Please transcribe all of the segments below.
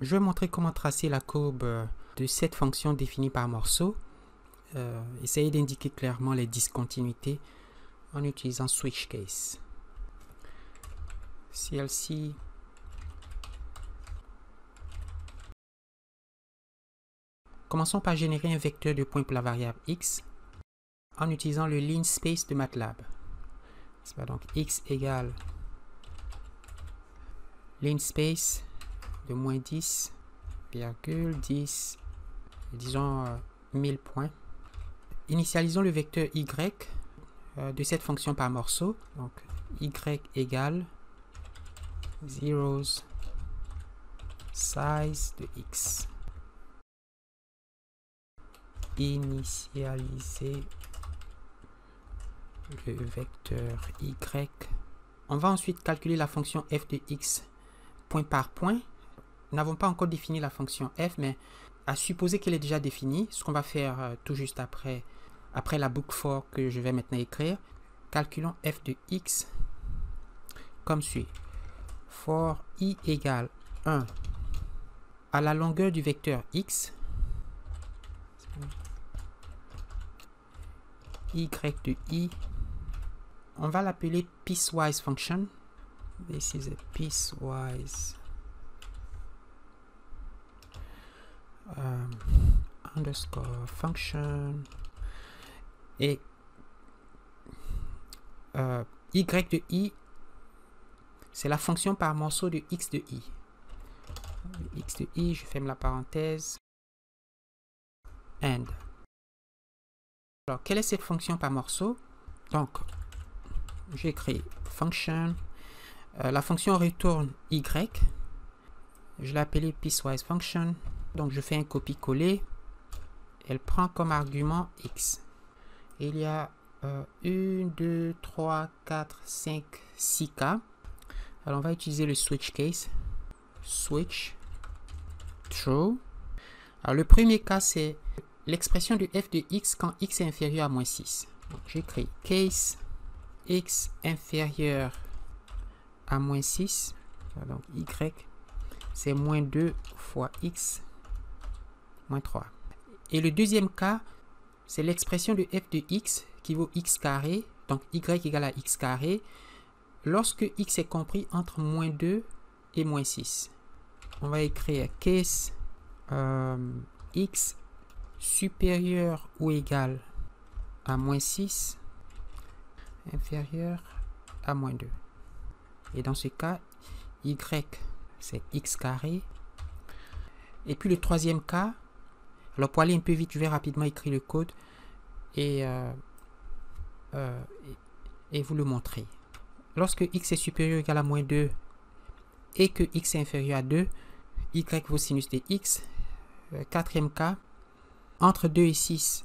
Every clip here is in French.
Je vais montrer comment tracer la courbe de cette fonction définie par morceau. Essayez d'indiquer clairement les discontinuités en utilisant switch case. CLC commençons par générer un vecteur de points pour la variable x en utilisant le linspace de MATLAB. Donc x égale linspace de moins 10,10, disons 1000 points. Initialisons le vecteur y de cette fonction par morceau. Donc y égale zeros size de x. Initialiser le vecteur y. On va ensuite calculer la fonction f de x point par point. Nous n'avons pas encore défini la fonction f, mais à supposer qu'elle est déjà définie, ce qu'on va faire tout juste après la boucle for que je vais maintenant écrire. Calculons f de x comme suit. For i égale 1 à la longueur du vecteur x, y de i, on va l'appeler piecewise function. This is a piecewise underscore function. Et y de i, c'est la fonction par morceau de x de i. X de i, je ferme la parenthèse. And. Alors, quelle est cette fonction par morceau? Donc, j'écris function. La fonction retourne y. Je l'ai appelée piecewise function. Donc, je fais un copier-coller. Elle prend comme argument x. Et il y a 1, 2, 3, 4, 5, 6 cas. Alors, on va utiliser le switch case. Switch true. Alors, le premier cas, c'est l'expression de f de x quand x est inférieur à moins 6. J'écris case x inférieur à moins 6. Donc, y, c'est moins 2 fois x moins 3. Et le deuxième cas, c'est l'expression de f de x qui vaut x carré. Donc, y égale à x carré lorsque x est compris entre moins 2 et moins 6. On va écrire case x supérieur ou égal à moins 6 inférieur à moins 2. Et dans ce cas, y c'est x carré. Et puis le troisième cas, alors pour aller un peu vite, je vais rapidement écrire le code et vous le montrer. Lorsque x est supérieur ou égal à moins 2 et que x est inférieur à 2, y vaut sinus de x. Quatrième cas, entre 2 et 6,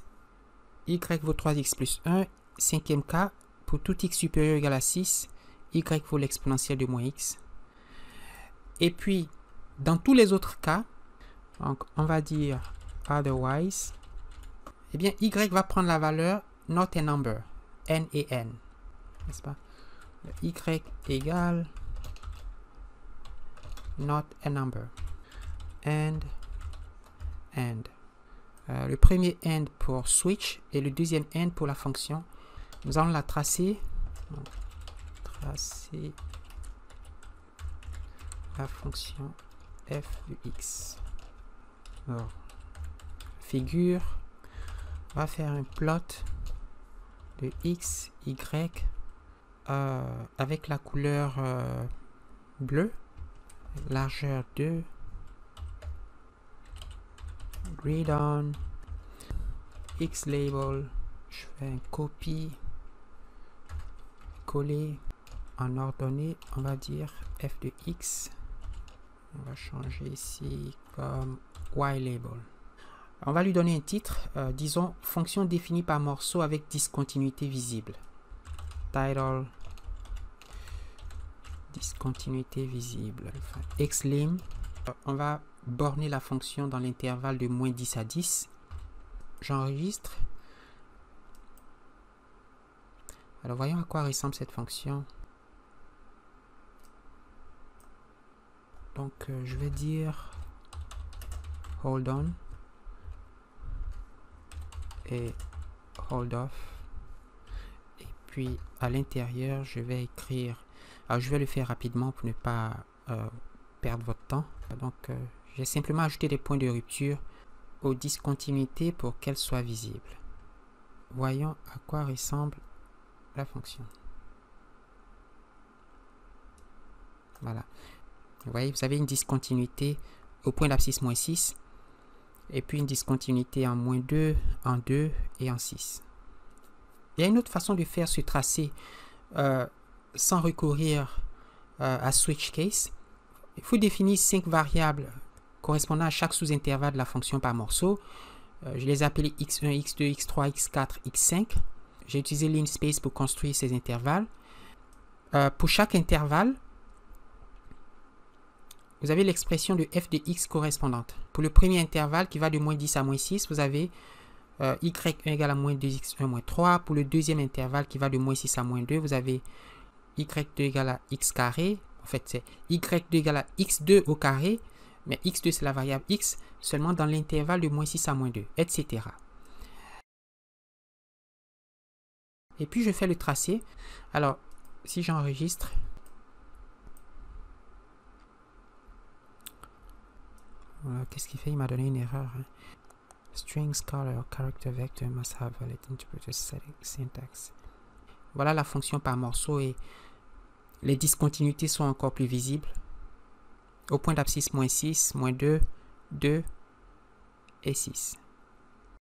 y vaut 3x plus 1. Cinquième cas, pour tout x supérieur ou égal à 6, y vaut l'exponentielle de moins x. Et puis, dans tous les autres cas, donc on va dire otherwise, eh bien, y va prendre la valeur not a number, n et n, n'est-ce pas? Y égale not a number, and. Le premier end pour switch et le deuxième end pour la fonction. Nous allons la tracer. Donc, tracer la fonction f de x. Alors, figure, on va faire un plot de x, y avec la couleur bleue, largeur 2, grid on, x label, je fais un copie, coller en ordonnée, on va dire f de x, on va changer ici comme y label. On va lui donner un titre, disons fonction définie par morceau avec discontinuité visible. Title, discontinuité visible. Enfin, xlim, on va borner la fonction dans l'intervalle de moins 10 à 10. J'enregistre. Alors voyons à quoi ressemble cette fonction. Donc je vais dire hold on et hold off. Et puis à l'intérieur, je vais écrire, alors je vais le faire rapidement pour ne pas perdre votre temps. Donc j'ai simplement ajouté des points de rupture aux discontinuités pour qu'elles soient visibles. Voyons à quoi ressemble la fonction. Voilà. Vous voyez, vous avez une discontinuité au point d'abscisse -6 et puis une discontinuité en -2, en 2 et en 6. Il y a une autre façon de faire ce tracé sans recourir à switch case. Il faut définir 5 variables correspondant à chaque sous-intervalle de la fonction par morceau. Je les ai appelés x1, x2, x3, x4, x5. J'ai utilisé linspace pour construire ces intervalles. Pour chaque intervalle, vous avez l'expression de f de x correspondante. Pour le premier intervalle qui va de -10 à -6, vous avez y1 égale à -2x1 moins 3. Pour le deuxième intervalle qui va de -6 à -2, vous avez y2 égale à x carré. En fait, c'est y2 égale à x2 au carré. Mais x2, c'est la variable x seulement dans l'intervalle de -6 à -2, etc. Et puis, je fais le tracé. Alors, si j'enregistre, voilà, qu'est-ce qu'il fait? Il m'a donné une erreur. Hein. String, scalar, character vector must have valid interpreter syntax. Voilà la fonction par morceau et les discontinuités sont encore plus visibles. Au point d'abscisse -6, -2, 2 et 6.